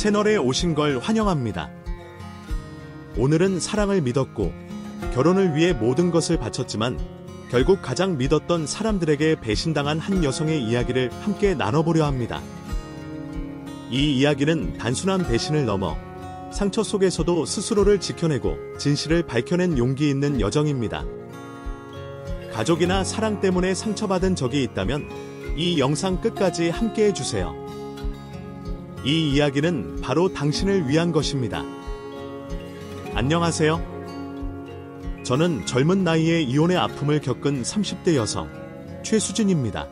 채널에 오신 걸 환영합니다. 오늘은 사랑을 믿었고 결혼을 위해 모든 것을 바쳤지만 결국 가장 믿었던 사람들에게 배신당한 한 여성의 이야기를 함께 나눠보려 합니다. 이 이야기는 단순한 배신을 넘어 상처 속에서도 스스로를 지켜내고 진실을 밝혀낸 용기 있는 여정입니다. 가족이나 사랑 때문에 상처받은 적이 있다면 이 영상 끝까지 함께 해주세요. 이 이야기는 바로 당신을 위한 것입니다. 안녕하세요. 저는 젊은 나이에 이혼의 아픔을 겪은 30대 여성 최수진입니다.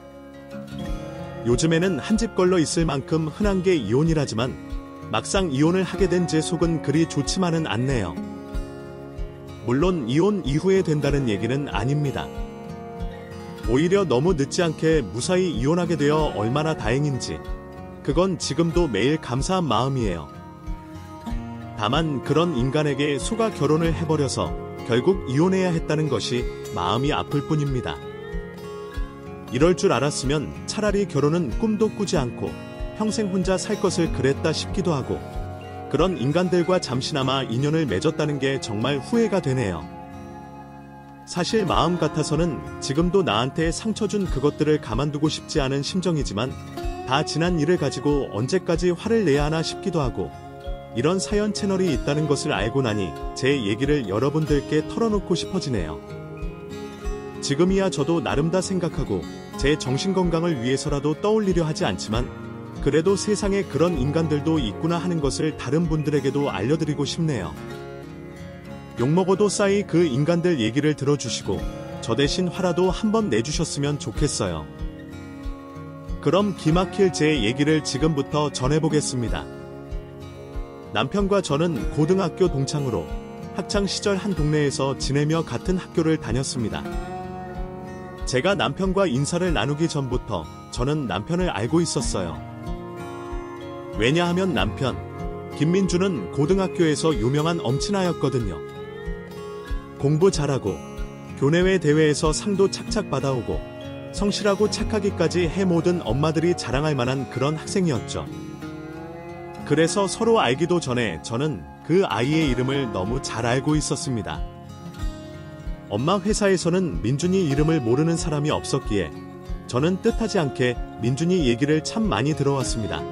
요즘에는 한 집 걸러 있을 만큼 흔한 게 이혼이라지만 막상 이혼을 하게 된 제 속은 그리 좋지만은 않네요. 물론 이혼 이후에 된다는 얘기는 아닙니다. 오히려 너무 늦지 않게 무사히 이혼하게 되어 얼마나 다행인지 그건 지금도 매일 감사한 마음이에요. 다만 그런 인간에게 속아 결혼을 해버려서 결국 이혼해야 했다는 것이 마음이 아플 뿐입니다. 이럴 줄 알았으면 차라리 결혼은 꿈도 꾸지 않고 평생 혼자 살 것을 그랬다 싶기도 하고 그런 인간들과 잠시나마 인연을 맺었다는 게 정말 후회가 되네요. 사실 마음 같아서는 지금도 나한테 상처 준 그것들을 가만두고 싶지 않은 심정이지만 다 지난 일을 가지고 언제까지 화를 내야 하나 싶기도 하고 이런 사연 채널이 있다는 것을 알고 나니 제 얘기를 여러분들께 털어놓고 싶어지네요. 지금이야 저도 나름 다 생각하고 제 정신건강을 위해서라도 떠올리려 하지 않지만 그래도 세상에 그런 인간들도 있구나 하는 것을 다른 분들에게도 알려드리고 싶네요. 욕먹어도 싸이 그 인간들 얘기를 들어주시고 저 대신 화라도 한번 내주셨으면 좋겠어요. 그럼 기막힐 제 얘기를 지금부터 전해보겠습니다. 남편과 저는 고등학교 동창으로 학창시절 한 동네에서 지내며 같은 학교를 다녔습니다. 제가 남편과 인사를 나누기 전부터 저는 남편을 알고 있었어요. 왜냐하면 남편, 김민주는 고등학교에서 유명한 엄친아였거든요. 공부 잘하고 교내외 대회에서 상도 착착 받아오고 성실하고 착하기까지 해 모든 엄마들이 자랑할 만한 그런 학생이었죠. 그래서 서로 알기도 전에 저는 그 아이의 이름을 너무 잘 알고 있었습니다. 엄마 회사에서는 민준이 이름을 모르는 사람이 없었기에 저는 뜻하지 않게 민준이 얘기를 참 많이 들어왔습니다.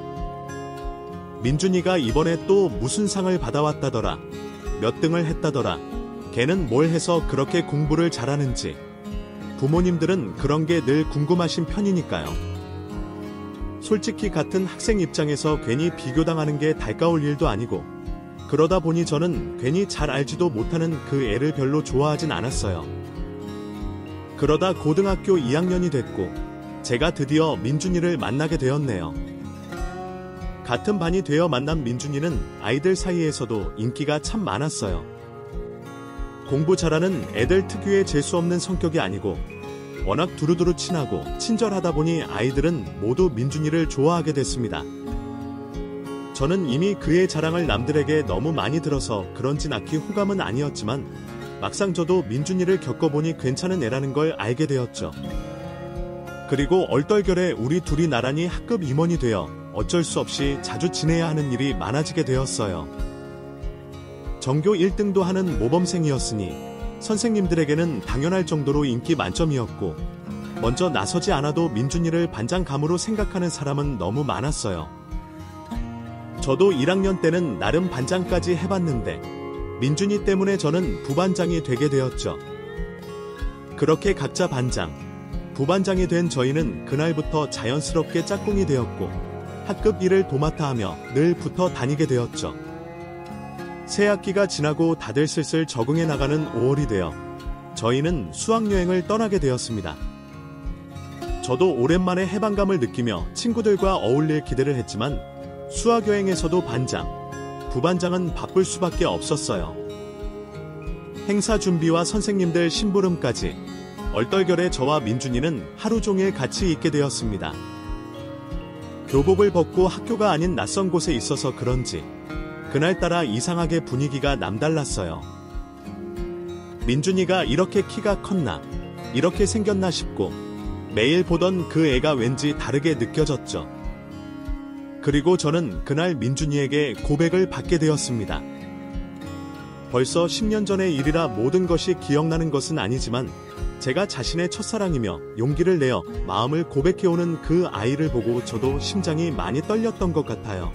민준이가 이번에 또 무슨 상을 받아왔다더라. 몇 등을 했다더라. 걔는 뭘 해서 그렇게 공부를 잘하는지. 부모님들은 그런 게 늘 궁금하신 편이니까요. 솔직히 같은 학생 입장에서 괜히 비교당하는 게 달가울 일도 아니고 그러다 보니 저는 괜히 잘 알지도 못하는 그 애를 별로 좋아하진 않았어요. 그러다 고등학교 2학년이 됐고 제가 드디어 민준이를 만나게 되었네요. 같은 반이 되어 만난 민준이는 아이들 사이에서도 인기가 참 많았어요. 공부 잘하는 애들 특유의 재수없는 성격이 아니고 워낙 두루두루 친하고 친절하다 보니 아이들은 모두 민준이를 좋아하게 됐습니다. 저는 이미 그의 자랑을 남들에게 너무 많이 들어서 그런지 낙히 호감은 아니었지만 막상 저도 민준이를 겪어보니 괜찮은 애라는 걸 알게 되었죠. 그리고 얼떨결에 우리 둘이 나란히 학급 임원이 되어 어쩔 수 없이 자주 지내야 하는 일이 많아지게 되었어요. 전교 1등도 하는 모범생이었으니 선생님들에게는 당연할 정도로 인기 만점이었고 먼저 나서지 않아도 민준이를 반장감으로 생각하는 사람은 너무 많았어요. 저도 1학년 때는 나름 반장까지 해봤는데 민준이 때문에 저는 부반장이 되게 되었죠. 그렇게 각자 반장, 부반장이 된 저희는 그날부터 자연스럽게 짝꿍이 되었고 학급 일을 도맡아 하며 늘 붙어 다니게 되었죠. 새학기가 지나고 다들 슬슬 적응해 나가는 5월이 되어 저희는 수학여행을 떠나게 되었습니다. 저도 오랜만에 해방감을 느끼며 친구들과 어울릴 기대를 했지만 수학여행에서도 반장, 부반장은 바쁠 수밖에 없었어요. 행사 준비와 선생님들 심부름까지 얼떨결에 저와 민준이는 하루 종일 같이 있게 되었습니다. 교복을 벗고 학교가 아닌 낯선 곳에 있어서 그런지 그날따라 이상하게 분위기가 남달랐어요. 민준이가 이렇게 키가 컸나, 이렇게 생겼나 싶고 매일 보던 그 애가 왠지 다르게 느껴졌죠. 그리고 저는 그날 민준이에게 고백을 받게 되었습니다. 벌써 10년 전의 일이라 모든 것이 기억나는 것은 아니지만 제가 자신의 첫사랑이며 용기를 내어 마음을 고백해오는 그 아이를 보고 저도 심장이 많이 떨렸던 것 같아요.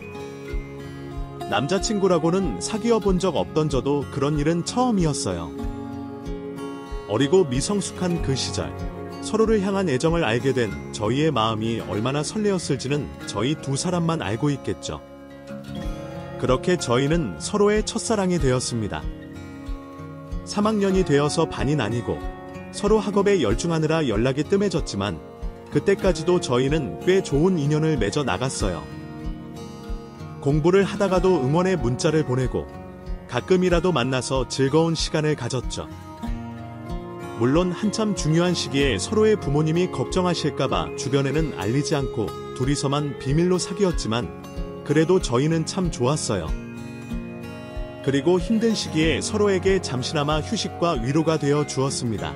남자친구라고는 사귀어 본 적 없던 저도 그런 일은 처음이었어요. 어리고 미성숙한 그 시절, 서로를 향한 애정을 알게 된 저희의 마음이 얼마나 설레었을지는 저희 두 사람만 알고 있겠죠. 그렇게 저희는 서로의 첫사랑이 되었습니다. 3학년이 되어서 반이 나뉘고 서로 학업에 열중하느라 연락이 뜸해졌지만 그때까지도 저희는 꽤 좋은 인연을 맺어 나갔어요. 공부를 하다가도 응원의 문자를 보내고 가끔이라도 만나서 즐거운 시간을 가졌죠. 물론 한참 중요한 시기에 서로의 부모님이 걱정하실까봐 주변에는 알리지 않고 둘이서만 비밀로 사귀었지만 그래도 저희는 참 좋았어요. 그리고 힘든 시기에 서로에게 잠시나마 휴식과 위로가 되어 주었습니다.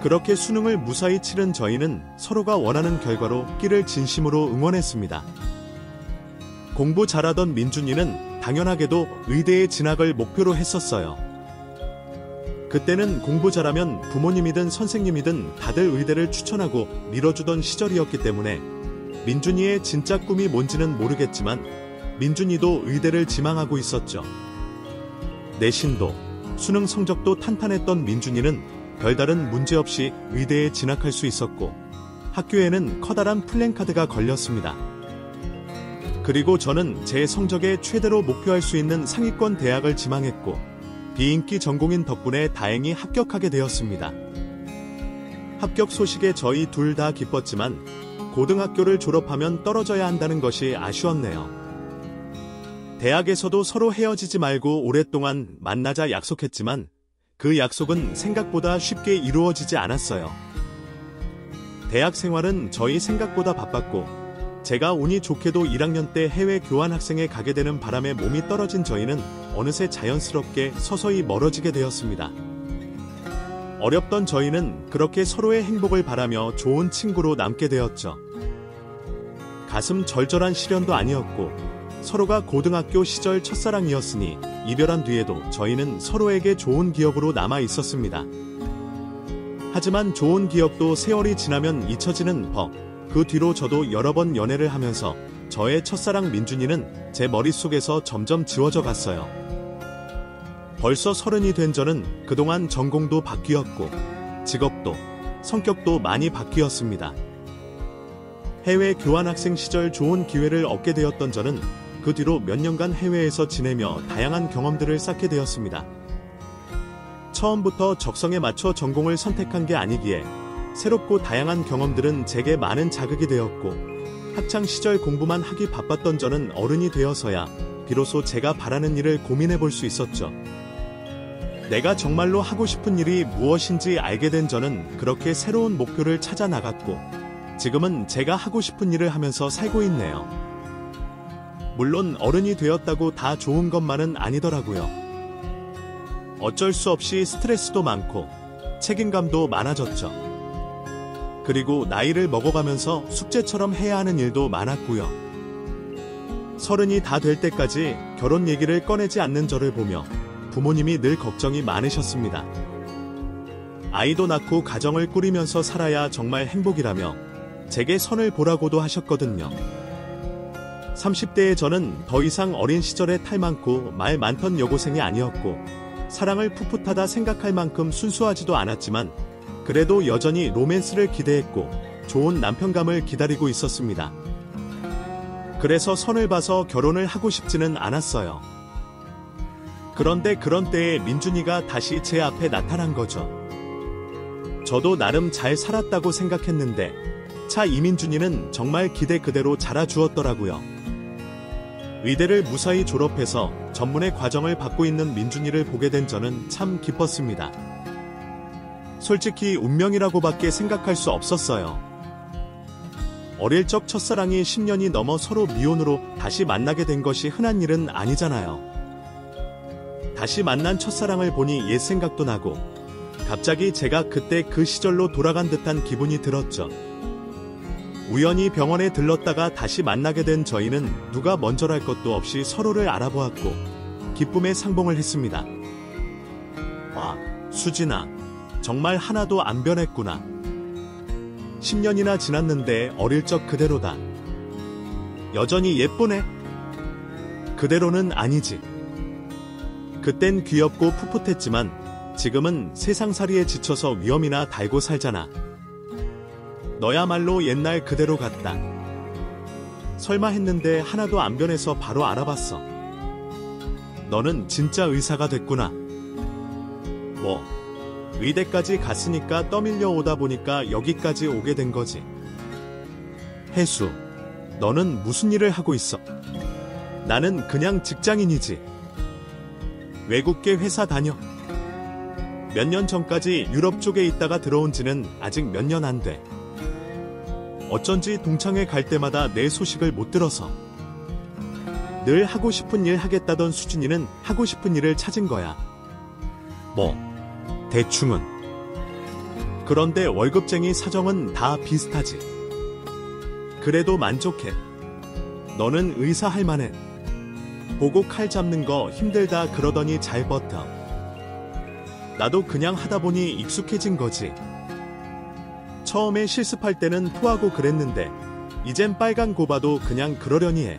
그렇게 수능을 무사히 치른 저희는 서로가 원하는 결과로 끼를 진심으로 응원했습니다. 공부 잘하던 민준이는 당연하게도 의대에 진학을 목표로 했었어요. 그때는 공부 잘하면 부모님이든 선생님이든 다들 의대를 추천하고 밀어주던 시절이었기 때문에 민준이의 진짜 꿈이 뭔지는 모르겠지만 민준이도 의대를 지망하고 있었죠. 내신도 수능 성적도 탄탄했던 민준이는 별다른 문제 없이 의대에 진학할 수 있었고 학교에는 커다란 플랜카드가 걸렸습니다. 그리고 저는 제 성적에 최대로 목표할 수 있는 상위권 대학을 지망했고 비인기 전공인 덕분에 다행히 합격하게 되었습니다. 합격 소식에 저희 둘 다 기뻤지만 고등학교를 졸업하면 떨어져야 한다는 것이 아쉬웠네요. 대학에서도 서로 헤어지지 말고 오랫동안 만나자 약속했지만 그 약속은 생각보다 쉽게 이루어지지 않았어요. 대학 생활은 저희 생각보다 바빴고 제가 운이 좋게도 1학년 때 해외 교환학생에 가게 되는 바람에 몸이 떨어진 저희는 어느새 자연스럽게 서서히 멀어지게 되었습니다. 어렵던 저희는 그렇게 서로의 행복을 바라며 좋은 친구로 남게 되었죠. 가슴 절절한 시련도 아니었고 서로가 고등학교 시절 첫사랑이었으니 이별한 뒤에도 저희는 서로에게 좋은 기억으로 남아 있었습니다. 하지만 좋은 기억도 세월이 지나면 잊혀지는 법. 그 뒤로 저도 여러 번 연애를 하면서 저의 첫사랑 민준이는 제 머릿속에서 점점 지워져 갔어요. 벌써 30이 된 저는 그동안 전공도 바뀌었고 직업도 성격도 많이 바뀌었습니다. 해외 교환학생 시절 좋은 기회를 얻게 되었던 저는 그 뒤로 몇 년간 해외에서 지내며 다양한 경험들을 쌓게 되었습니다. 처음부터 적성에 맞춰 전공을 선택한 게 아니기에 새롭고 다양한 경험들은 제게 많은 자극이 되었고 학창 시절 공부만 하기 바빴던 저는 어른이 되어서야 비로소 제가 바라는 일을 고민해 볼 수 있었죠. 내가 정말로 하고 싶은 일이 무엇인지 알게 된 저는 그렇게 새로운 목표를 찾아 나갔고 지금은 제가 하고 싶은 일을 하면서 살고 있네요. 물론 어른이 되었다고 다 좋은 것만은 아니더라고요. 어쩔 수 없이 스트레스도 많고 책임감도 많아졌죠. 그리고 나이를 먹어가면서 숙제처럼 해야 하는 일도 많았고요. 30이 다 될 때까지 결혼 얘기를 꺼내지 않는 저를 보며 부모님이 늘 걱정이 많으셨습니다. 아이도 낳고 가정을 꾸리면서 살아야 정말 행복이라며 제게 선을 보라고도 하셨거든요. 30대의 저는 더 이상 어린 시절에 탈 많고 말 많던 여고생이 아니었고 사랑을 풋풋하다 생각할 만큼 순수하지도 않았지만 그래도 여전히 로맨스를 기대했고 좋은 남편감을 기다리고 있었습니다. 그래서 선을 봐서 결혼을 하고 싶지는 않았어요. 그런데 그런 때에 민준이가 다시 제 앞에 나타난 거죠. 저도 나름 잘 살았다고 생각했는데 차 이민준이는 정말 기대 그대로 자라주었더라고요. 의대를 무사히 졸업해서 전문의 과정을 받고 있는 민준이를 보게 된 저는 참 기뻤습니다. 솔직히 운명이라고밖에 생각할 수 없었어요. 어릴 적 첫사랑이 10년이 넘어 서로 미혼으로 다시 만나게 된 것이 흔한 일은 아니잖아요. 다시 만난 첫사랑을 보니 옛 생각도 나고 갑자기 제가 그때 그 시절로 돌아간 듯한 기분이 들었죠. 우연히 병원에 들렀다가 다시 만나게 된 저희는 누가 먼저랄 것도 없이 서로를 알아보았고 기쁨의 상봉을 했습니다. 와, 수진아, 정말 하나도 안 변했구나. 10년이나 지났는데 어릴 적 그대로다. 여전히 예쁘네. 그대로는 아니지. 그땐 귀엽고 풋풋했지만 지금은 세상살이에 지쳐서 위험이나 달고 살잖아. 너야말로 옛날 그대로 같다. 설마 했는데 하나도 안 변해서 바로 알아봤어. 너는 진짜 의사가 됐구나. 뭐, 의대까지 갔으니까 떠밀려 오다 보니까 여기까지 오게 된 거지. 혜수, 너는 무슨 일을 하고 있어? 나는 그냥 직장인이지. 외국계 회사 다녀. 몇 년 전까지 유럽 쪽에 있다가 들어온 지는 아직 몇 년 안 돼. 어쩐지 동창회 갈 때마다 내 소식을 못 들어서. 늘 하고 싶은 일 하겠다던 수진이는 하고 싶은 일을 찾은 거야. 뭐, 대충은. 그런데 월급쟁이 사정은 다 비슷하지. 그래도 만족해. 너는 의사 할 만해. 보고 칼 잡는 거 힘들다 그러더니 잘 버텨. 나도 그냥 하다 보니 익숙해진 거지. 처음에 실습할 때는 토하고 그랬는데 이젠 빨간 고 봐도 그냥 그러려니 해.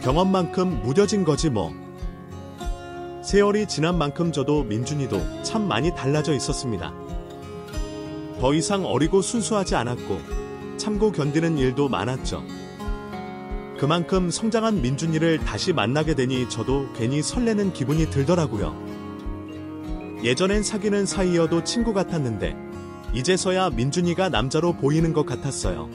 경험만큼 무뎌진 거지 뭐. 세월이 지난 만큼 저도 민준이도 참 많이 달라져 있었습니다. 더 이상 어리고 순수하지 않았고 참고 견디는 일도 많았죠. 그만큼 성장한 민준이를 다시 만나게 되니 저도 괜히 설레는 기분이 들더라고요. 예전엔 사귀는 사이여도 친구 같았는데 이제서야 민준이가 남자로 보이는 것 같았어요.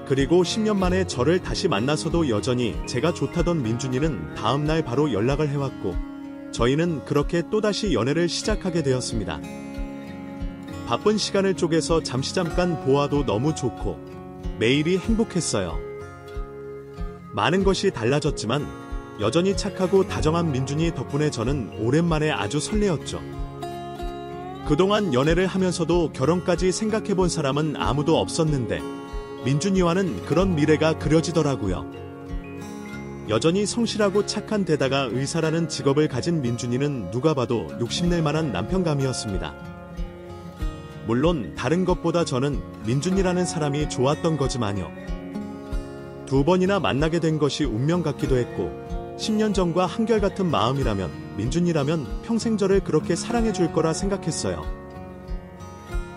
그리고 10년 만에 저를 다시 만나서도 여전히 제가 좋다던 민준이는 다음날 바로 연락을 해왔고 저희는 그렇게 또다시 연애를 시작하게 되었습니다. 바쁜 시간을 쪼개서 잠깐 보아도 너무 좋고 매일이 행복했어요. 많은 것이 달라졌지만 여전히 착하고 다정한 민준이 덕분에 저는 오랜만에 아주 설레었죠. 그동안 연애를 하면서도 결혼까지 생각해본 사람은 아무도 없었는데 민준이와는 그런 미래가 그려지더라고요. 여전히 성실하고 착한 데다가 의사라는 직업을 가진 민준이는 누가 봐도 욕심낼 만한 남편감이었습니다. 물론 다른 것보다 저는 민준이라는 사람이 좋았던 거지만요. 2번이나 만나게 된 것이 운명 같기도 했고 10년 전과 한결같은 마음이라면 민준이라면 평생 저를 그렇게 사랑해줄 거라 생각했어요.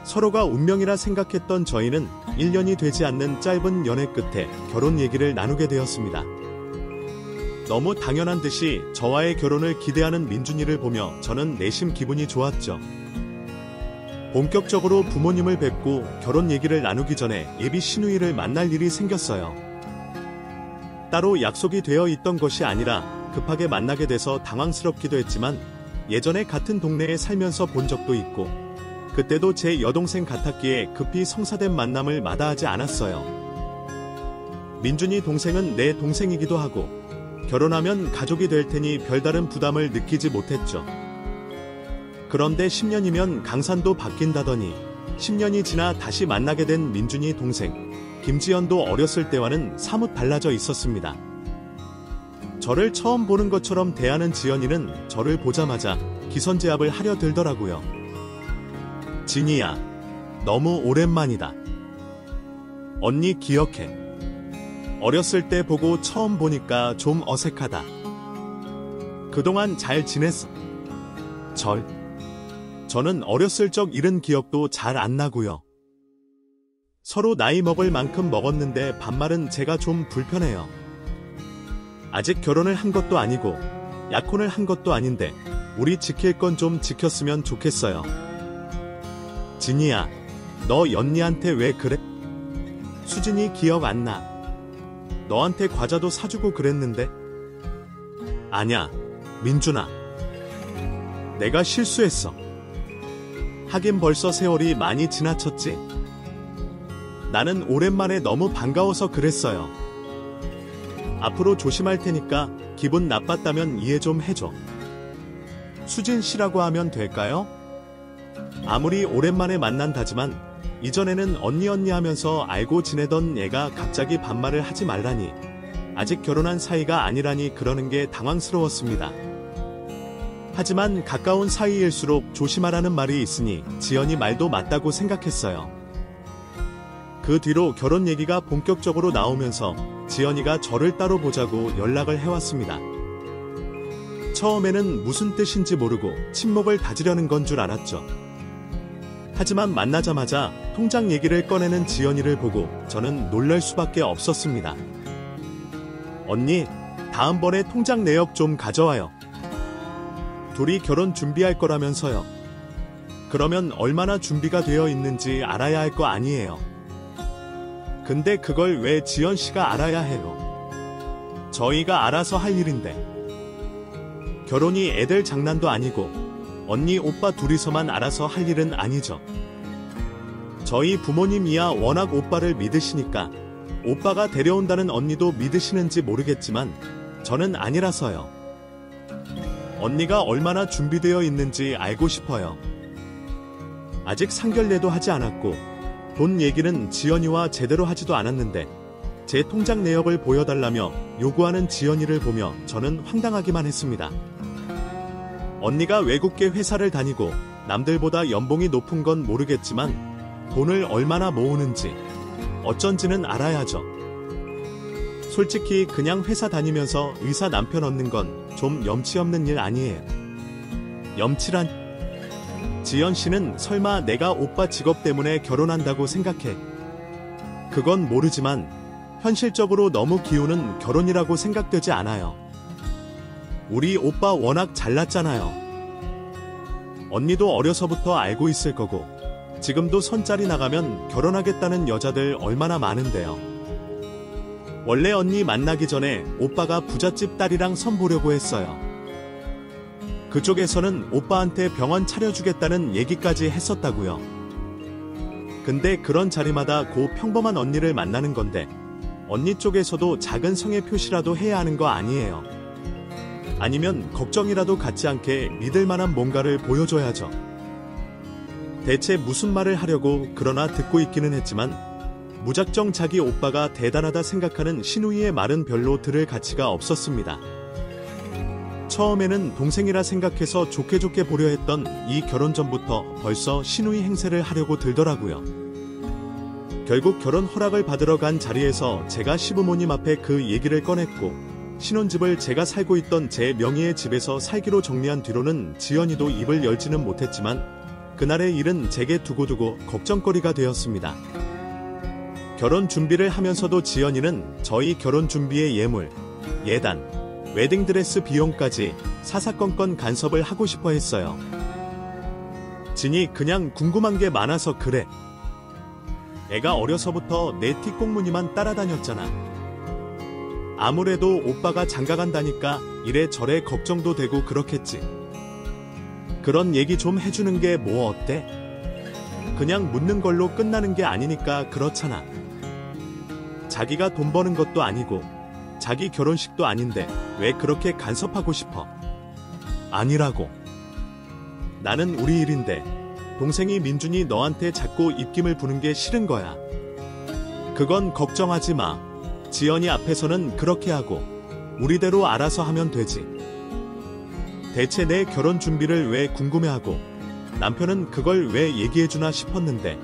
서로가 운명이라 생각했던 저희는 1년이 되지 않는 짧은 연애 끝에 결혼 얘기를 나누게 되었습니다. 너무 당연한 듯이 저와의 결혼을 기대하는 민준이를 보며 저는 내심 기분이 좋았죠. 본격적으로 부모님을 뵙고 결혼 얘기를 나누기 전에 예비 시누이를 만날 일이 생겼어요. 따로 약속이 되어 있던 것이 아니라 급하게 만나게 돼서 당황스럽기도 했지만 예전에 같은 동네에 살면서 본 적도 있고 그때도 제 여동생 같았기에 급히 성사된 만남을 마다하지 않았어요. 민준이 동생은 내 동생이기도 하고 결혼하면 가족이 될 테니 별다른 부담을 느끼지 못했죠. 그런데 10년이면 강산도 바뀐다더니 10년이 지나 다시 만나게 된 민준이 동생 김지연도 어렸을 때와는 사뭇 달라져 있었습니다. 저를 처음 보는 것처럼 대하는 지연이는 저를 보자마자 기선제압을 하려 들더라고요. 진이야, 너무 오랜만이다. 언니 기억해. 어렸을 때 보고 처음 보니까 좀 어색하다. 그동안 잘 지냈어? 저는 어렸을 적 잃은 기억도 잘 안 나고요. 서로 나이 먹을 만큼 먹었는데 반말은 제가 좀 불편해요. 아직 결혼을 한 것도 아니고 약혼을 한 것도 아닌데 우리 지킬 건 좀 지켰으면 좋겠어요. 진이야, 너 연니한테 왜 그래? 수진이 기억 안 나. 너한테 과자도 사주고 그랬는데? 아냐, 민준아. 내가 실수했어. 하긴 벌써 세월이 많이 지나쳤지. 나는 오랜만에 너무 반가워서 그랬어요. 앞으로 조심할 테니까 기분 나빴다면 이해 좀 해줘. 수진 씨라고 하면 될까요? 아무리 오랜만에 만난다지만 이전에는 언니 하면서 알고 지내던 얘가 갑자기 반말을 하지 말라니, 아직 결혼한 사이가 아니라니 그러는 게 당황스러웠습니다. 하지만 가까운 사이일수록 조심하라는 말이 있으니 지연이 말도 맞다고 생각했어요. 그 뒤로 결혼 얘기가 본격적으로 나오면서 지연이가 저를 따로 보자고 연락을 해왔습니다. 처음에는 무슨 뜻인지 모르고 침묵을 다지려는 건 줄 알았죠. 하지만 만나자마자 통장 얘기를 꺼내는 지연이를 보고 저는 놀랄 수밖에 없었습니다. 언니, 다음번에 통장 내역 좀 가져와요. 둘이 결혼 준비할 거라면서요. 그러면 얼마나 준비가 되어 있는지 알아야 할 거 아니에요. 근데 그걸 왜 지연 씨가 알아야 해요? 저희가 알아서 할 일인데. 결혼이 애들 장난도 아니고 언니 오빠 둘이서만 알아서 할 일은 아니죠. 저희 부모님이야 워낙 오빠를 믿으시니까 오빠가 데려온다는 언니도 믿으시는지 모르겠지만 저는 아니라서요. 언니가 얼마나 준비되어 있는지 알고 싶어요. 아직 상견례도 하지 않았고 돈 얘기는 지연이와 제대로 하지도 않았는데 제 통장 내역을 보여달라며 요구하는 지연이를 보며 저는 황당하기만 했습니다. 언니가 외국계 회사를 다니고 남들보다 연봉이 높은 건 모르겠지만 돈을 얼마나 모으는지 어쩐지는 알아야죠. 솔직히 그냥 회사 다니면서 의사 남편 얻는 건 좀 염치 없는 일 아니에요. 염치란? 지연 씨는 설마 내가 오빠 직업 때문에 결혼한다고 생각해? 그건 모르지만 현실적으로 너무 기우는 결혼이라고 생각되지 않아요. 우리 오빠 워낙 잘났잖아요. 언니도 어려서부터 알고 있을 거고 지금도 선짜리 나가면 결혼하겠다는 여자들 얼마나 많은데요. 원래 언니 만나기 전에 오빠가 부잣집 딸이랑 선보려고 했어요. 그쪽에서는 오빠한테 병원 차려주겠다는 얘기까지 했었다고요. 근데 그런 자리마다 고 평범한 언니를 만나는 건데 언니 쪽에서도 작은 성의 표시라도 해야 하는 거 아니에요. 아니면 걱정이라도 갖지 않게 믿을 만한 뭔가를 보여줘야죠. 대체 무슨 말을 하려고 그러나 듣고 있기는 했지만 무작정 자기 오빠가 대단하다 생각하는 신우이의 말은 별로 들을 가치가 없었습니다. 처음에는 동생이라 생각해서 좋게 보려 했던 이 결혼 전부터 벌써 신우이 행세를 하려고 들더라고요. 결국 결혼 허락을 받으러 간 자리에서 제가 시부모님 앞에 그 얘기를 꺼냈고 신혼집을 제가 살고 있던 제 명의의 집에서 살기로 정리한 뒤로는 지연이도 입을 열지는 못했지만 그날의 일은 제게 두고두고 걱정거리가 되었습니다. 결혼 준비를 하면서도 지연이는 저희 결혼 준비의 예물, 예단, 웨딩드레스 비용까지 사사건건 간섭을 하고 싶어 했어요. 진이 그냥 궁금한 게 많아서 그래. 애가 어려서부터 내 뒷공무니만 따라다녔잖아. 아무래도 오빠가 장가간다니까 이래저래 걱정도 되고 그렇겠지. 그런 얘기 좀 해주는 게 뭐 어때? 그냥 묻는 걸로 끝나는 게 아니니까 그렇잖아. 자기가 돈 버는 것도 아니고 자기 결혼식도 아닌데 왜 그렇게 간섭하고 싶어? 아니라고. 나는 우리 일인데 동생이 민준이 너한테 자꾸 입김을 부는 게 싫은 거야. 그건 걱정하지 마. 지연이 앞에서는 그렇게 하고 우리대로 알아서 하면 되지. 대체 내 결혼 준비를 왜 궁금해하고 남편은 그걸 왜 얘기해주나 싶었는데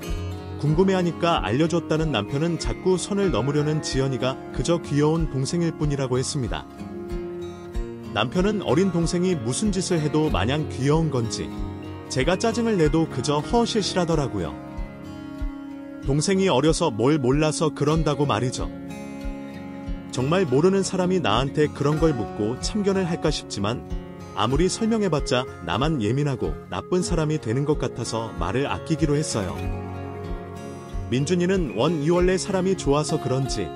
궁금해하니까 알려줬다는 남편은 자꾸 선을 넘으려는 지연이가 그저 귀여운 동생일 뿐이라고 했습니다. 남편은 어린 동생이 무슨 짓을 해도 마냥 귀여운 건지 제가 짜증을 내도 그저 허허실실하더라고요. 동생이 어려서 뭘 몰라서 그런다고 말이죠. 정말 모르는 사람이 나한테 그런 걸 묻고 참견을 할까 싶지만 아무리 설명해봤자 나만 예민하고 나쁜 사람이 되는 것 같아서 말을 아끼기로 했어요. 민준이는 원래 사람이 좋아서 그런지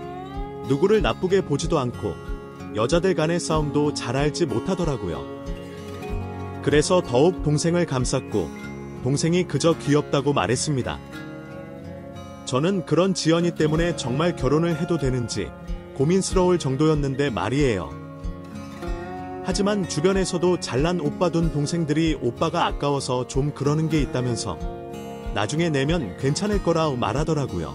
누구를 나쁘게 보지도 않고 여자들 간의 싸움도 잘 알지 못하더라고요. 그래서 더욱 동생을 감쌌고 동생이 그저 귀엽다고 말했습니다. 저는 그런 지연이 때문에 정말 결혼을 해도 되는지 고민스러울 정도였는데 말이에요. 하지만 주변에서도 잘난 오빠 둔 동생들이 오빠가 아까워서 좀 그러는 게 있다면서 나중에 내면 괜찮을 거라 말하더라고요.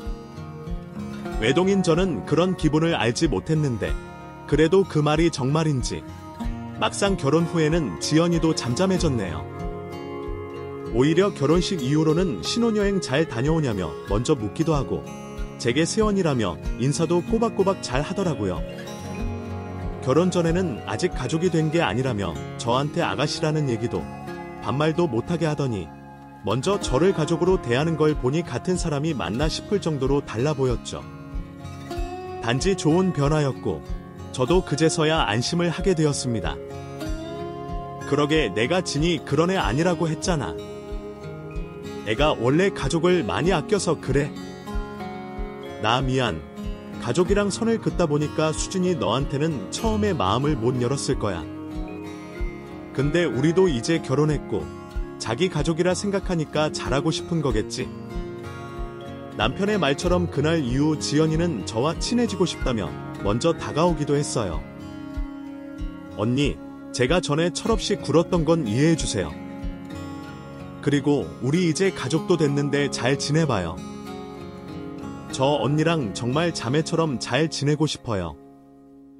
외동인 저는 그런 기분을 알지 못했는데 그래도 그 말이 정말인지 막상 결혼 후에는 지연이도 잠잠해졌네요. 오히려 결혼식 이후로는 신혼여행 잘 다녀오냐며 먼저 묻기도 하고 제게 세원이라며 인사도 꼬박꼬박 잘 하더라고요. 결혼 전에는 아직 가족이 된 게 아니라며 저한테 아가씨라는 얘기도 반말도 못하게 하더니 먼저 저를 가족으로 대하는 걸 보니 같은 사람이 맞나 싶을 정도로 달라 보였죠. 단지 좋은 변화였고 저도 그제서야 안심을 하게 되었습니다. 그러게 내가 진이 그런 애 아니라고 했잖아. 애가 원래 가족을 많이 아껴서 그래. 나 미안. 가족이랑 선을 긋다 보니까 수진이 너한테는 처음에 마음을 못 열었을 거야. 근데 우리도 이제 결혼했고 자기 가족이라 생각하니까 잘하고 싶은 거겠지. 남편의 말처럼 그날 이후 지연이는 저와 친해지고 싶다며 먼저 다가오기도 했어요. 언니, 제가 전에 철없이 굴었던 건 이해해주세요. 그리고 우리 이제 가족도 됐는데 잘 지내봐요. 저 언니랑 정말 자매처럼 잘 지내고 싶어요.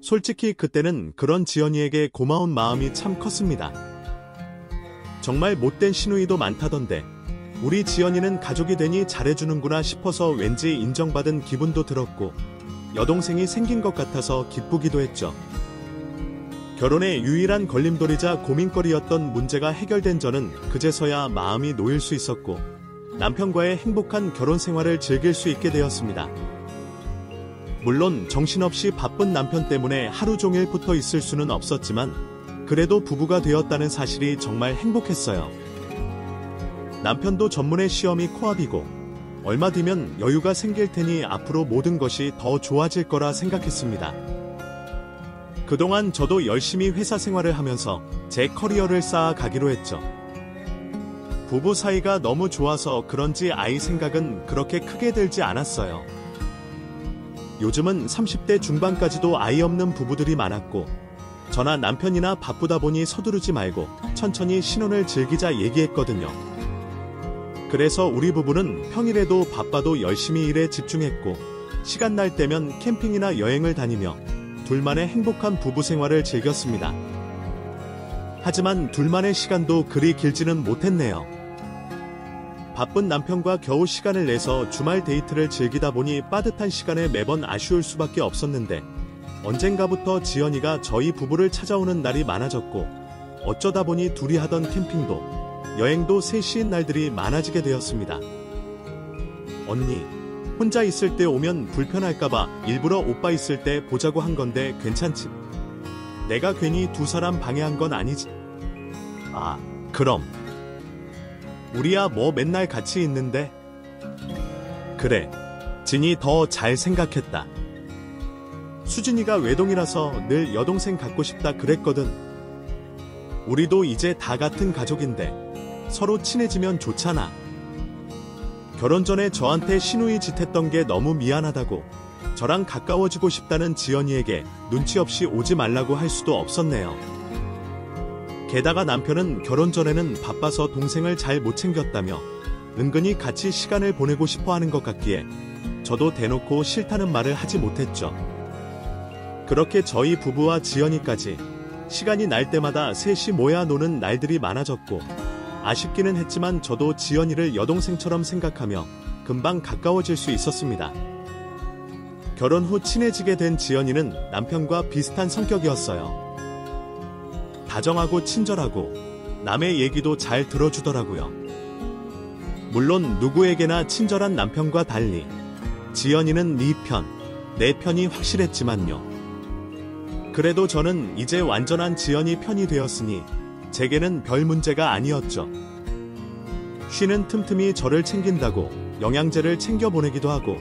솔직히 그때는 그런 지연이에게 고마운 마음이 참 컸습니다. 정말 못된 시누이도 많다던데 우리 지연이는 가족이 되니 잘해주는구나 싶어서 왠지 인정받은 기분도 들었고 여동생이 생긴 것 같아서 기쁘기도 했죠. 결혼의 유일한 걸림돌이자 고민거리였던 문제가 해결된 저는 그제서야 마음이 놓일 수 있었고 남편과의 행복한 결혼 생활을 즐길 수 있게 되었습니다. 물론 정신없이 바쁜 남편 때문에 하루 종일 붙어 있을 수는 없었지만 그래도 부부가 되었다는 사실이 정말 행복했어요. 남편도 전문의 시험이 코앞이고 얼마 뒤면 여유가 생길 테니 앞으로 모든 것이 더 좋아질 거라 생각했습니다. 그동안 저도 열심히 회사 생활을 하면서 제 커리어를 쌓아가기로 했죠. 부부 사이가 너무 좋아서 그런지 아이 생각은 그렇게 크게 들지 않았어요. 요즘은 30대 중반까지도 아이 없는 부부들이 많았고 저나 남편이나 바쁘다 보니 서두르지 말고 천천히 신혼을 즐기자 얘기했거든요. 그래서 우리 부부는 평일에도 바빠도 열심히 일에 집중했고 시간 날 때면 캠핑이나 여행을 다니며 둘만의 행복한 부부 생활을 즐겼습니다. 하지만 둘만의 시간도 그리 길지는 못했네요. 바쁜 남편과 겨우 시간을 내서 주말 데이트를 즐기다 보니 빠듯한 시간에 매번 아쉬울 수밖에 없었는데 언젠가부터 지연이가 저희 부부를 찾아오는 날이 많아졌고 어쩌다 보니 둘이 하던 캠핑도 여행도 셋이인 날들이 많아지게 되었습니다. 언니, 혼자 있을 때 오면 불편할까봐 일부러 오빠 있을 때 보자고 한 건데 괜찮지? 내가 괜히 두 사람 방해한 건 아니지? 아, 그럼. 우리야 뭐 맨날 같이 있는데? 그래, 진이 더 잘 생각했다. 수진이가 외동이라서 늘 여동생 갖고 싶다 그랬거든. 우리도 이제 다 같은 가족인데 서로 친해지면 좋잖아. 결혼 전에 저한테 시누이 짓 했던 게 너무 미안하다고 저랑 가까워지고 싶다는 지연이에게 눈치 없이 오지 말라고 할 수도 없었네요. 게다가 남편은 결혼 전에는 바빠서 동생을 잘 못 챙겼다며 은근히 같이 시간을 보내고 싶어 하는 것 같기에 저도 대놓고 싫다는 말을 하지 못했죠. 그렇게 저희 부부와 지연이까지 시간이 날 때마다 셋이 모여 노는 날들이 많아졌고 아쉽기는 했지만 저도 지연이를 여동생처럼 생각하며 금방 가까워질 수 있었습니다. 결혼 후 친해지게 된 지연이는 남편과 비슷한 성격이었어요. 다정하고 친절하고 남의 얘기도 잘 들어주더라고요. 물론 누구에게나 친절한 남편과 달리 지연이는 네 편, 내 편이 확실했지만요. 그래도 저는 이제 완전한 지연이 편이 되었으니 제게는 별 문제가 아니었죠. 쉬는 틈틈이 저를 챙긴다고 영양제를 챙겨 보내기도 하고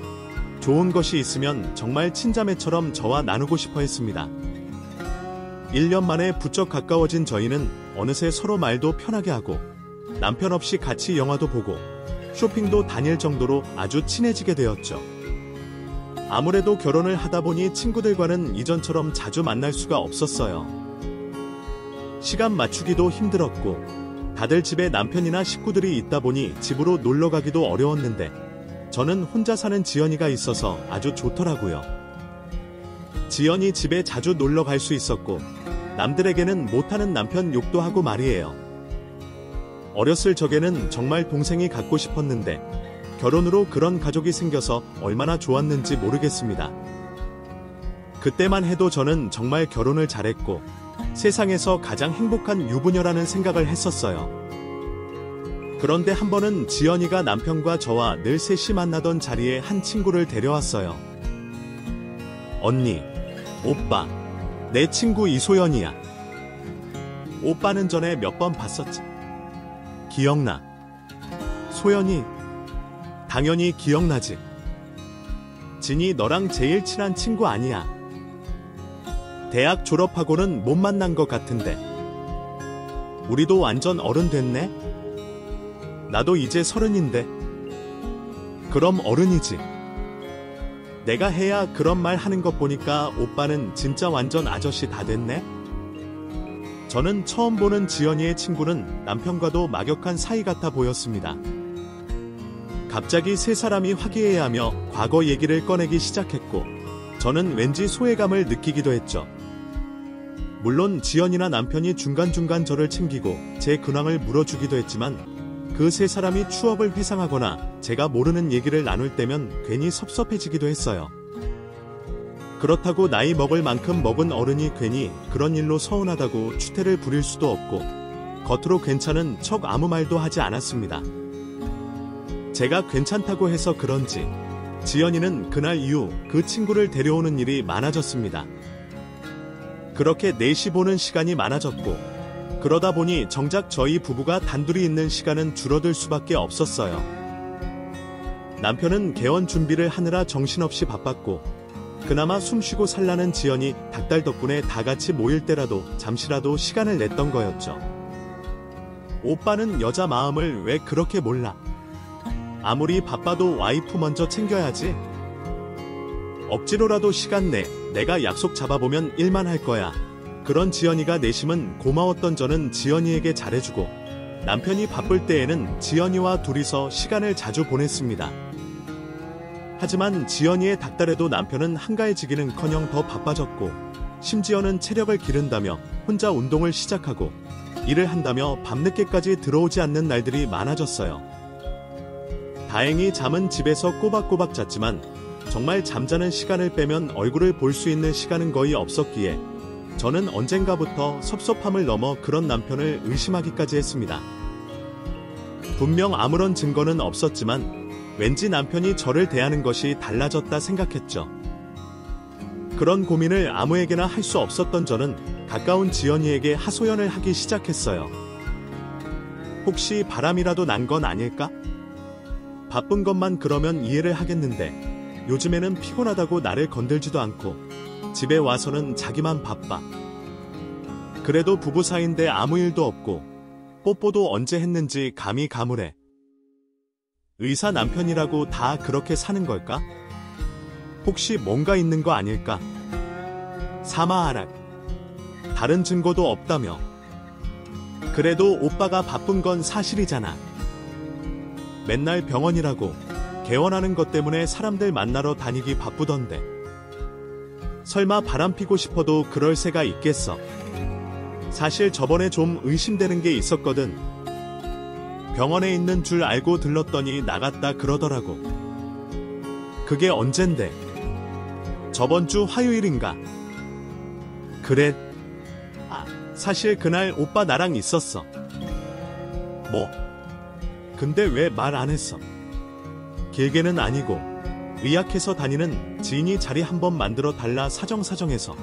좋은 것이 있으면 정말 친자매처럼 저와 나누고 싶어 했습니다. 1년 만에 부쩍 가까워진 저희는 어느새 서로 말도 편하게 하고 남편 없이 같이 영화도 보고 쇼핑도 다닐 정도로 아주 친해지게 되었죠. 아무래도 결혼을 하다 보니 친구들과는 이전처럼 자주 만날 수가 없었어요. 시간 맞추기도 힘들었고 다들 집에 남편이나 식구들이 있다 보니 집으로 놀러 가기도 어려웠는데 저는 혼자 사는 지연이가 있어서 아주 좋더라고요. 지연이 집에 자주 놀러 갈 수 있었고 남들에게는 못하는 남편 욕도 하고 말이에요. 어렸을 적에는 정말 동생이 갖고 싶었는데 결혼으로 그런 가족이 생겨서 얼마나 좋았는지 모르겠습니다. 그때만 해도 저는 정말 결혼을 잘했고 세상에서 가장 행복한 유부녀라는 생각을 했었어요. 그런데 한 번은 지연이가 남편과 저와 늘 셋이 만나던 자리에 한 친구를 데려왔어요. 언니, 오빠, 내 친구 이소연이야. 오빠는 전에 몇 번 봤었지. 기억나? 소연이? 당연히 기억나지. 진이 너랑 제일 친한 친구 아니야. 대학 졸업하고는 못 만난 것 같은데. 우리도 완전 어른 됐네? 나도 이제 30인데. 그럼 어른이지. 내가 해야 그런 말 하는 것 보니까 오빠는 진짜 완전 아저씨 다 됐네? 저는 처음 보는 지연이의 친구는 남편과도 막역한 사이 같아 보였습니다. 갑자기 세 사람이 화기애애하며 과거 얘기를 꺼내기 시작했고 저는 왠지 소외감을 느끼기도 했죠. 물론 지연이나 남편이 중간중간 저를 챙기고 제 근황을 물어주기도 했지만 그 세 사람이 추억을 회상하거나 제가 모르는 얘기를 나눌 때면 괜히 섭섭해지기도 했어요. 그렇다고 나이 먹을 만큼 먹은 어른이 괜히 그런 일로 서운하다고 추태를 부릴 수도 없고 겉으로 괜찮은 척 아무 말도 하지 않았습니다. 제가 괜찮다고 해서 그런지 지연이는 그날 이후 그 친구를 데려오는 일이 많아졌습니다. 그렇게 넷이 보는 시간이 많아졌고 그러다 보니 정작 저희 부부가 단둘이 있는 시간은 줄어들 수밖에 없었어요. 남편은 개원 준비를 하느라 정신없이 바빴고 그나마 숨쉬고 살라는 지연이 닭달 덕분에 다 같이 모일 때라도 잠시라도 시간을 냈던 거였죠. 오빠는 여자 마음을 왜 그렇게 몰라? 아무리 바빠도 와이프 먼저 챙겨야지. 억지로라도 시간 내. 내가 약속 잡아보면 일만 할 거야. 그런 지연이가 내심은 고마웠던 저는 지연이에게 잘해주고 남편이 바쁠 때에는 지연이와 둘이서 시간을 자주 보냈습니다. 하지만 지연이의 닭달에도 남편은 한가해지기는커녕 더 바빠졌고 심지어는 체력을 기른다며 혼자 운동을 시작하고 일을 한다며 밤늦게까지 들어오지 않는 날들이 많아졌어요. 다행히 잠은 집에서 꼬박꼬박 잤지만 정말 잠자는 시간을 빼면 얼굴을 볼 수 있는 시간은 거의 없었기에 저는 언젠가부터 섭섭함을 넘어 그런 남편을 의심하기까지 했습니다. 분명 아무런 증거는 없었지만 왠지 남편이 저를 대하는 것이 달라졌다 생각했죠. 그런 고민을 아무에게나 할 수 없었던 저는 가까운 지연이에게 하소연을 하기 시작했어요. 혹시 바람이라도 난 건 아닐까? 바쁜 것만 그러면 이해를 하겠는데 요즘에는 피곤하다고 나를 건들지도 않고 집에 와서는 자기만 바빠. 그래도 부부 사이인데 아무 일도 없고 뽀뽀도 언제 했는지 감히 가물해. 의사 남편이라고 다 그렇게 사는 걸까? 혹시 뭔가 있는 거 아닐까? 사마하라. 다른 증거도 없다며. 그래도 오빠가 바쁜 건 사실이잖아. 맨날 병원이라고 개원하는 것 때문에 사람들 만나러 다니기 바쁘던데. 설마 바람 피고 싶어도 그럴 새가 있겠어. 사실 저번에 좀 의심되는 게 있었거든. 병원에 있는 줄 알고 들렀더니 나갔다 그러더라고. 그게 언젠데? 저번 주 화요일인가? 그래. 사실 그날 오빠 나랑 있었어. 뭐? 근데 왜 말 안 했어? 길게는 아니고 의학회서 다니는 지인이 자리 한번 만들어 달라 사정사정해서.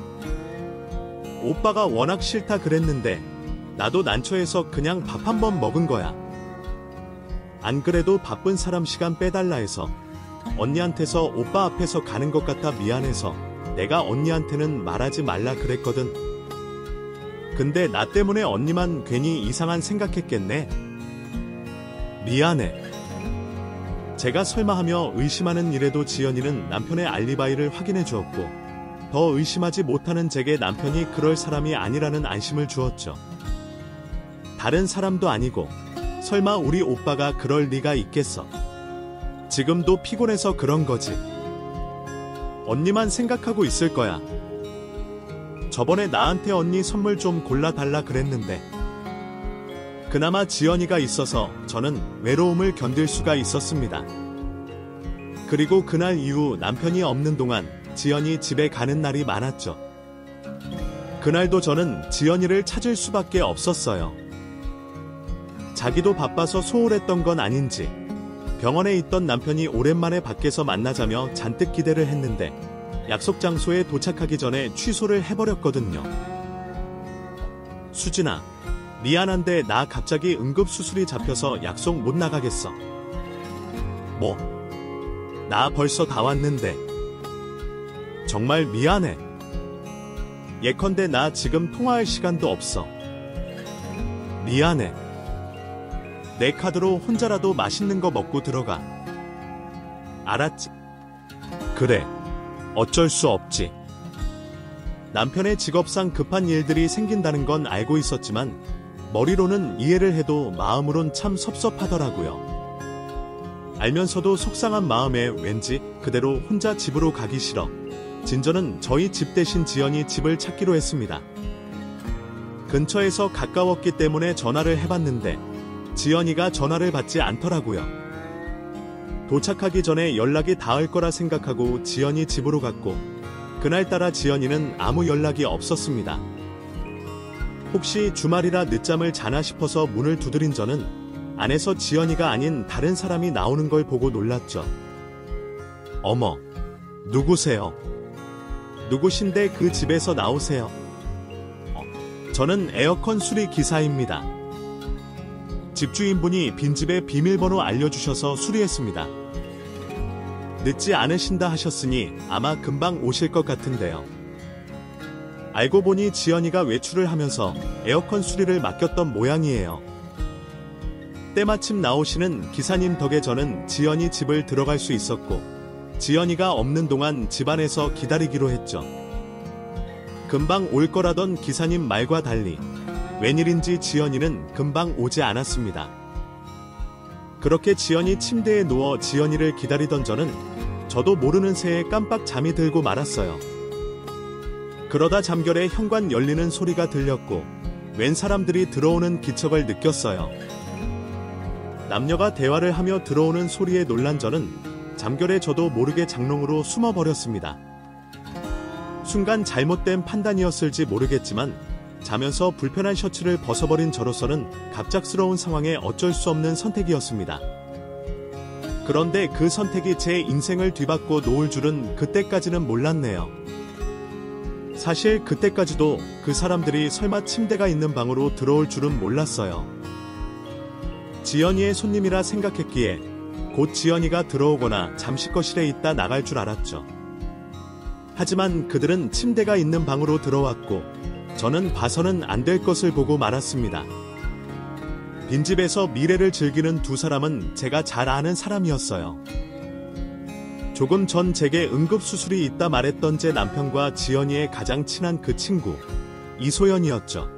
오빠가 워낙 싫다 그랬는데 나도 난처해서 그냥 밥 한번 먹은 거야. 안 그래도 바쁜 사람 시간 빼달라 해서 언니한테서 오빠 앞에서 가는 것 같아 미안해서 내가 언니한테는 말하지 말라 그랬거든. 근데 나 때문에 언니만 괜히 이상한 생각했겠네. 미안해. 제가 설마 하며 의심하는 일에도 지연이는 남편의 알리바이를 확인해 주었고 더 의심하지 못하는 제게 남편이 그럴 사람이 아니라는 안심을 주었죠. 다른 사람도 아니고 설마 우리 오빠가 그럴 리가 있겠어. 지금도 피곤해서 그런 거지. 언니만 생각하고 있을 거야. 저번에 나한테 언니 선물 좀 골라달라 그랬는데 그나마 지연이가 있어서 저는 외로움을 견딜 수가 있었습니다. 그리고 그날 이후 남편이 없는 동안 지연이 집에 가는 날이 많았죠. 그날도 저는 지연이를 찾을 수밖에 없었어요. 자기도 바빠서 소홀했던 건 아닌지 병원에 있던 남편이 오랜만에 밖에서 만나자며 잔뜩 기대를 했는데 약속 장소에 도착하기 전에 취소를 해버렸거든요. 수진아, 미안한데 나 갑자기 응급수술이 잡혀서 약속 못 나가겠어. 뭐? 나 벌써 다 왔는데. 정말 미안해. 예컨대 나 지금 통화할 시간도 없어. 미안해. 내 카드로 혼자라도 맛있는 거 먹고 들어가. 알았지? 그래. 어쩔 수 없지. 남편의 직업상 급한 일들이 생긴다는 건 알고 있었지만 머리로는 이해를 해도 마음으론 참 섭섭하더라고요. 알면서도 속상한 마음에 왠지 그대로 혼자 집으로 가기 싫어 진저는 저희 집 대신 지연이 집을 찾기로 했습니다. 근처에서 가까웠기 때문에 전화를 해봤는데 지연이가 전화를 받지 않더라고요. 도착하기 전에 연락이 닿을 거라 생각하고 지연이 집으로 갔고 그날따라 지연이는 아무 연락이 없었습니다. 혹시 주말이라 늦잠을 자나 싶어서 문을 두드린 저는 안에서 지연이가 아닌 다른 사람이 나오는 걸 보고 놀랐죠. 어머, 누구세요? 누구신데 그 집에서 나오세요? 저는 에어컨 수리 기사입니다. 집주인분이 빈집의 비밀번호 알려주셔서 수리했습니다. 늦지 않으신다 하셨으니 아마 금방 오실 것 같은데요. 알고 보니 지연이가 외출을 하면서 에어컨 수리를 맡겼던 모양이에요. 때마침 나오시는 기사님 덕에 저는 지연이 집을 들어갈 수 있었고 지연이가 없는 동안 집안에서 기다리기로 했죠. 금방 올 거라던 기사님 말과 달리 웬일인지 지연이는 금방 오지 않았습니다. 그렇게 지연이 침대에 누워 지연이를 기다리던 저도 모르는 새에 깜빡 잠이 들고 말았어요. 그러다 잠결에 현관 열리는 소리가 들렸고 웬 사람들이 들어오는 기척을 느꼈어요. 남녀가 대화를 하며 들어오는 소리에 놀란 저는 잠결에 저도 모르게 장롱으로 숨어버렸습니다. 순간 잘못된 판단이었을지 모르겠지만 자면서 불편한 셔츠를 벗어버린 저로서는 갑작스러운 상황에 어쩔 수 없는 선택이었습니다. 그런데 그 선택이 제 인생을 뒤바꿔 놓을 줄은 그때까지는 몰랐네요. 사실 그때까지도 그 사람들이 설마 침대가 있는 방으로 들어올 줄은 몰랐어요. 지연이의 손님이라 생각했기에 곧 지연이가 들어오거나 잠시 거실에 있다 나갈 줄 알았죠. 하지만 그들은 침대가 있는 방으로 들어왔고 저는 봐서는 안 될 것을 보고 말았습니다. 빈집에서 미래를 즐기는 두 사람은 제가 잘 아는 사람이었어요. 조금 전 제게 응급수술이 있다 말했던 제 남편과 지연이의 가장 친한 그 친구, 이소연이었죠.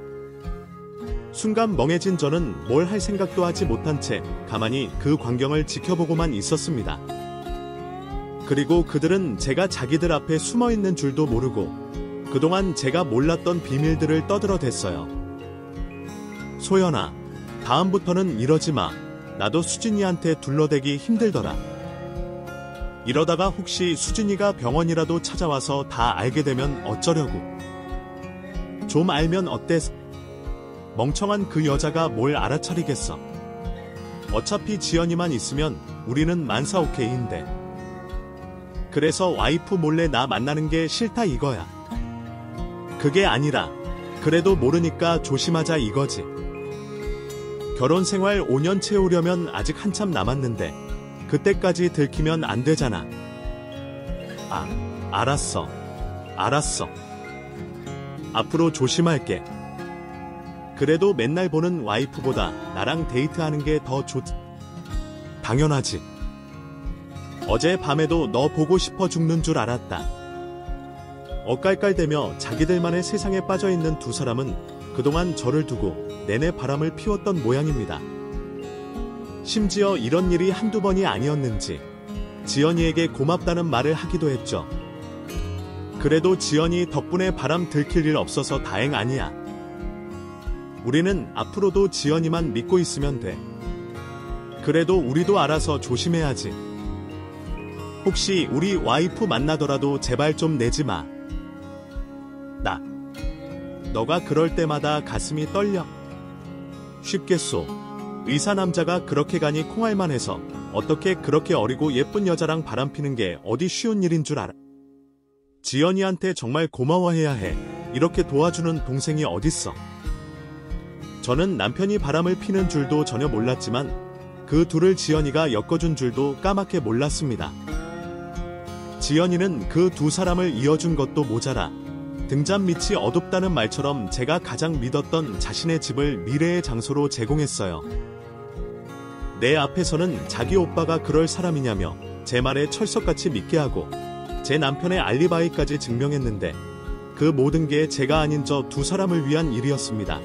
순간 멍해진 저는 뭘 할 생각도 하지 못한 채 가만히 그 광경을 지켜보고만 있었습니다. 그리고 그들은 제가 자기들 앞에 숨어있는 줄도 모르고 그동안 제가 몰랐던 비밀들을 떠들어댔어요. 소연아, 다음부터는 이러지 마. 나도 수진이한테 둘러대기 힘들더라. 이러다가 혹시 수진이가 병원이라도 찾아와서 다 알게 되면 어쩌려고. 좀 알면 어때? 멍청한 그 여자가 뭘 알아차리겠어. 어차피 지연이만 있으면 우리는 만사오케이인데. 그래서 와이프 몰래 나 만나는 게 싫다 이거야. 그게 아니라 그래도 모르니까 조심하자 이거지. 결혼 생활 5년 채우려면 아직 한참 남았는데 그때까지 들키면 안 되잖아. 아, 알았어. 앞으로 조심할게. 그래도 맨날 보는 와이프보다 나랑 데이트하는 게 더 좋지. 당연하지. 어제 밤에도 너 보고 싶어 죽는 줄 알았다. 엇깔깔대며 자기들만의 세상에 빠져있는 두 사람은 그동안 저를 두고 내내 바람을 피웠던 모양입니다. 심지어 이런 일이 한두 번이 아니었는지 지연이에게 고맙다는 말을 하기도 했죠. 그래도 지연이 덕분에 바람 들킬 일 없어서 다행 아니야. 우리는 앞으로도 지연이만 믿고 있으면 돼. 그래도 우리도 알아서 조심해야지. 혹시 우리 와이프 만나더라도 제발 좀 내지 마. 너가 그럴 때마다 가슴이 떨려. 쉽겠소. 의사 남자가 그렇게 가니 콩알만 해서 어떻게 그렇게 어리고 예쁜 여자랑 바람피는 게 어디 쉬운 일인 줄 알아. 지연이한테 정말 고마워해야 해. 이렇게 도와주는 동생이 어딨어. 저는 남편이 바람을 피는 줄도 전혀 몰랐지만 그 둘을 지연이가 엮어준 줄도 까맣게 몰랐습니다. 지연이는 그 두 사람을 이어준 것도 모자라 등잔 밑이 어둡다는 말처럼 제가 가장 믿었던 자신의 집을 미래의 장소로 제공했어요. 내 앞에서는 자기 오빠가 그럴 사람이냐며 제 말에 철석같이 믿게 하고 제 남편의 알리바이까지 증명했는데 그 모든 게 제가 아닌 저 두 사람을 위한 일이었습니다.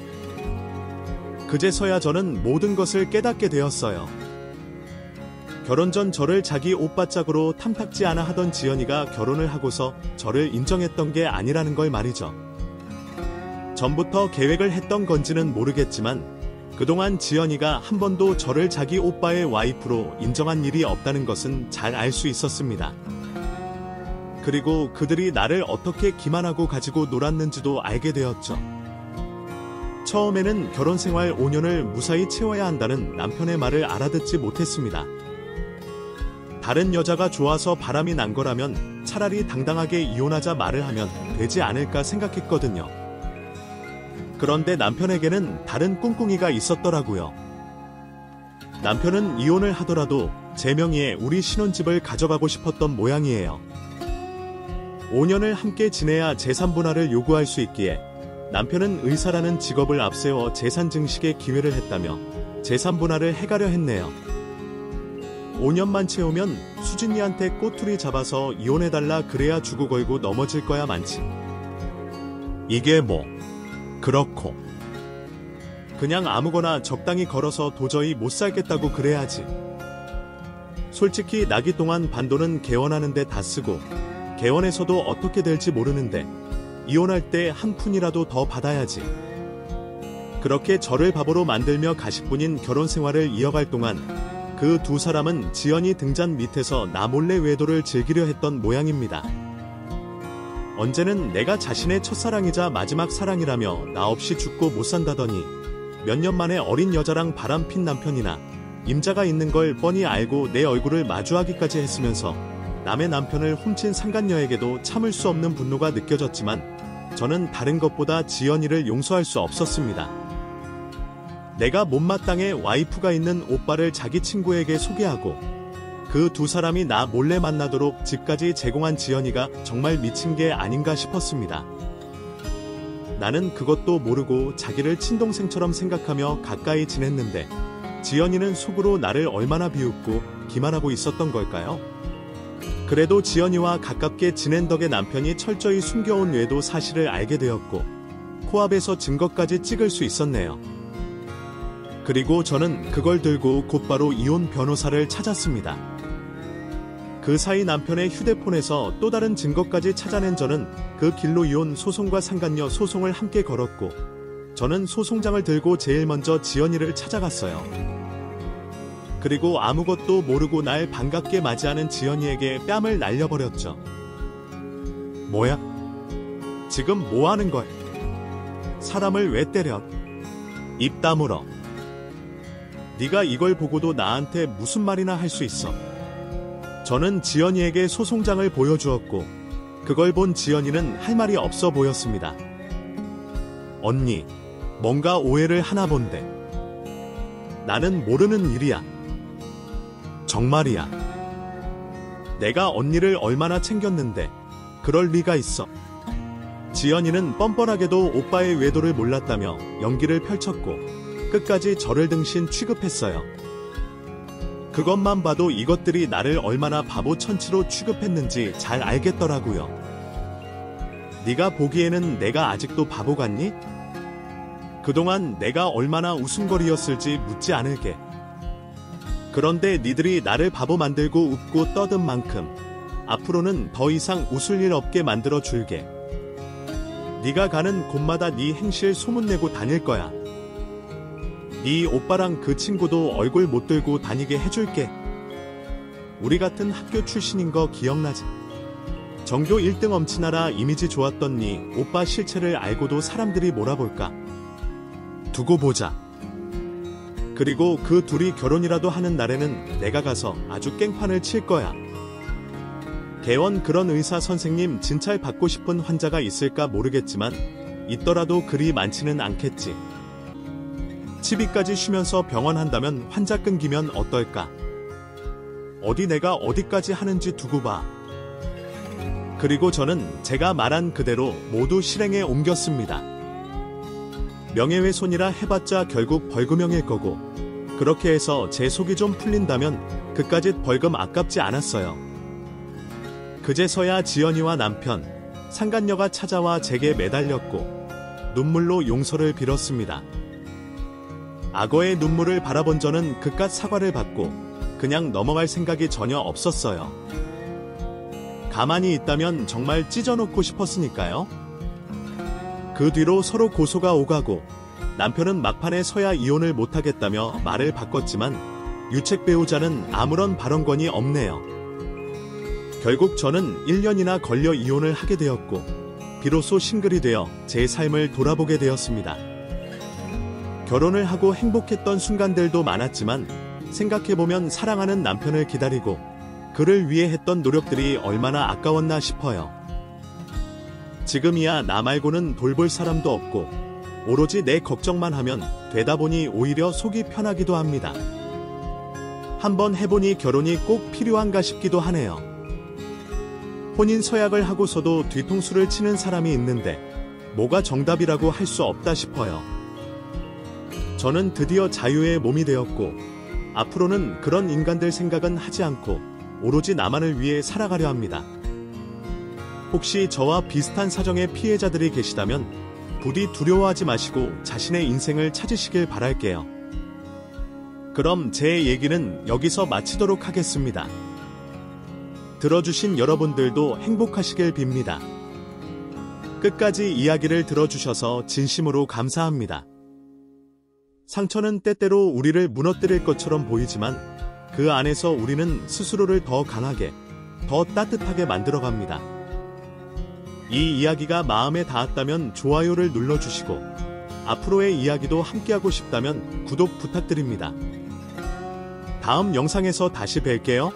그제서야 저는 모든 것을 깨닫게 되었어요. 결혼 전 저를 자기 오빠 짝으로 탐탁지 않아 하던 지연이가 결혼을 하고서 저를 인정했던 게 아니라는 걸 말이죠. 전부터 계획을 했던 건지는 모르겠지만 그동안 지연이가 한 번도 저를 자기 오빠의 와이프로 인정한 일이 없다는 것은 잘 알 수 있었습니다. 그리고 그들이 나를 어떻게 기만하고 가지고 놀았는지도 알게 되었죠. 처음에는 결혼 생활 5년을 무사히 채워야 한다는 남편의 말을 알아듣지 못했습니다. 다른 여자가 좋아서 바람이 난 거라면 차라리 당당하게 이혼하자 말을 하면 되지 않을까 생각했거든요. 그런데 남편에게는 다른 꿍꿍이가 있었더라고요. 남편은 이혼을 하더라도 제 명의의 우리 신혼집을 가져가고 싶었던 모양이에요. 5년을 함께 지내야 재산 분할을 요구할 수 있기에 남편은 의사라는 직업을 앞세워 재산 증식의 기회를 했다며 재산 분할을 해가려 했네요. 5년만 채우면 수진이한테 꼬투리 잡아서 이혼해달라 그래야 주고 걸고 넘어질 거야 많지. 이게 뭐 그렇고 그냥 아무거나 적당히 걸어서 도저히 못 살겠다고 그래야지. 솔직히 나기 동안 반도는 개원하는데 다 쓰고 개원에서도 어떻게 될지 모르는데 이혼할 때 한 푼이라도 더 받아야지. 그렇게 저를 바보로 만들며 가식뿐인 결혼 생활을 이어갈 동안 그 두 사람은 지연이 등잔 밑에서 나 몰래 외도를 즐기려 했던 모양입니다. 언제는 내가 자신의 첫사랑이자 마지막 사랑이라며 나 없이 죽고 못 산다더니 몇 년 만에 어린 여자랑 바람핀 남편이나 임자가 있는 걸 뻔히 알고 내 얼굴을 마주하기까지 했으면서 남의 남편을 훔친 상간녀에게도 참을 수 없는 분노가 느껴졌지만 저는 다른 것보다 지연이를 용서할 수 없었습니다. 내가 못마땅해 와이프가 있는 오빠를 자기 친구에게 소개하고 그 두 사람이 나 몰래 만나도록 집까지 제공한 지연이가 정말 미친 게 아닌가 싶었습니다. 나는 그것도 모르고 자기를 친동생처럼 생각하며 가까이 지냈는데 지연이는 속으로 나를 얼마나 비웃고 기만하고 있었던 걸까요? 그래도 지연이와 가깝게 지낸 덕에 남편이 철저히 숨겨온 외도 사실을 알게 되었고 코앞에서 증거까지 찍을 수 있었네요. 그리고 저는 그걸 들고 곧바로 이혼 변호사를 찾았습니다. 그 사이 남편의 휴대폰에서 또 다른 증거까지 찾아낸 저는 그 길로 이혼 소송과 상간녀 소송을 함께 걸었고 저는 소송장을 들고 제일 먼저 지연이를 찾아갔어요. 그리고 아무것도 모르고 날 반갑게 맞이하는 지연이에게 뺨을 날려버렸죠. 뭐야? 지금 뭐 하는 거야? 사람을 왜 때려? 입 다물어. 네가 이걸 보고도 나한테 무슨 말이나 할 수 있어. 저는 지연이에게 소송장을 보여주었고 그걸 본 지연이는 할 말이 없어 보였습니다. 언니, 뭔가 오해를 하나 본데. 나는 모르는 일이야. 정말이야. 내가 언니를 얼마나 챙겼는데 그럴 리가 있어. 지연이는 뻔뻔하게도 오빠의 외도를 몰랐다며 연기를 펼쳤고 끝까지 저를 등신 취급했어요. 그것만 봐도 이것들이 나를 얼마나 바보 천치로 취급했는지 잘 알겠더라고요. 네가 보기에는 내가 아직도 바보 같니? 그동안 내가 얼마나 웃음거리였을지 묻지 않을게. 그런데 니들이 나를 바보 만들고 웃고 떠든 만큼 앞으로는 더 이상 웃을 일 없게 만들어 줄게. 네가 가는 곳마다 네 행실 소문내고 다닐 거야. 네 오빠랑 그 친구도 얼굴 못 들고 다니게 해줄게. 우리 같은 학교 출신인 거 기억나지? 전교 1등 엄친아라 이미지 좋았던 네 오빠 실체를 알고도 사람들이 몰아볼까? 두고 보자. 그리고 그 둘이 결혼이라도 하는 날에는 내가 가서 아주 깽판을 칠 거야. 개원 그런 의사 선생님 진찰 받고 싶은 환자가 있을까 모르겠지만 있더라도 그리 많지는 않겠지. 치비까지 쉬면서 병원 한다면 환자 끊기면 어떨까? 어디 내가 어디까지 하는지 두고 봐. 그리고 저는 제가 말한 그대로 모두 실행에 옮겼습니다. 명예훼손이라 해봤자 결국 벌금형일 거고 그렇게 해서 제 속이 좀 풀린다면 그까짓 벌금 아깝지 않았어요. 그제서야 지연이와 남편, 상간녀가 찾아와 제게 매달렸고 눈물로 용서를 빌었습니다. 악어의 눈물을 바라본 저는 그깟 사과를 받고 그냥 넘어갈 생각이 전혀 없었어요. 가만히 있다면 정말 찢어놓고 싶었으니까요. 그 뒤로 서로 고소가 오가고 남편은 막판에 서야 이혼을 못하겠다며 말을 바꿨지만 유책 배우자는 아무런 발언권이 없네요. 결국 저는 1년이나 걸려 이혼을 하게 되었고 비로소 싱글이 되어 제 삶을 돌아보게 되었습니다. 결혼을 하고 행복했던 순간들도 많았지만 생각해보면 사랑하는 남편을 기다리고 그를 위해 했던 노력들이 얼마나 아까웠나 싶어요. 지금이야 나 말고는 돌볼 사람도 없고 오로지 내 걱정만 하면 되다 보니 오히려 속이 편하기도 합니다. 한번 해보니 결혼이 꼭 필요한가 싶기도 하네요. 혼인 서약을 하고서도 뒤통수를 치는 사람이 있는데 뭐가 정답이라고 할 수 없다 싶어요. 저는 드디어 자유의 몸이 되었고 앞으로는 그런 인간들 생각은 하지 않고 오로지 나만을 위해 살아가려 합니다. 혹시 저와 비슷한 사정의 피해자들이 계시다면 부디 두려워하지 마시고 자신의 인생을 찾으시길 바랄게요. 그럼 제 얘기는 여기서 마치도록 하겠습니다. 들어주신 여러분들도 행복하시길 빕니다. 끝까지 이야기를 들어주셔서 진심으로 감사합니다. 상처는 때때로 우리를 무너뜨릴 것처럼 보이지만 그 안에서 우리는 스스로를 더 강하게, 더 따뜻하게 만들어갑니다. 이 이야기가 마음에 닿았다면 좋아요를 눌러주시고 앞으로의 이야기도 함께하고 싶다면 구독 부탁드립니다. 다음 영상에서 다시 뵐게요.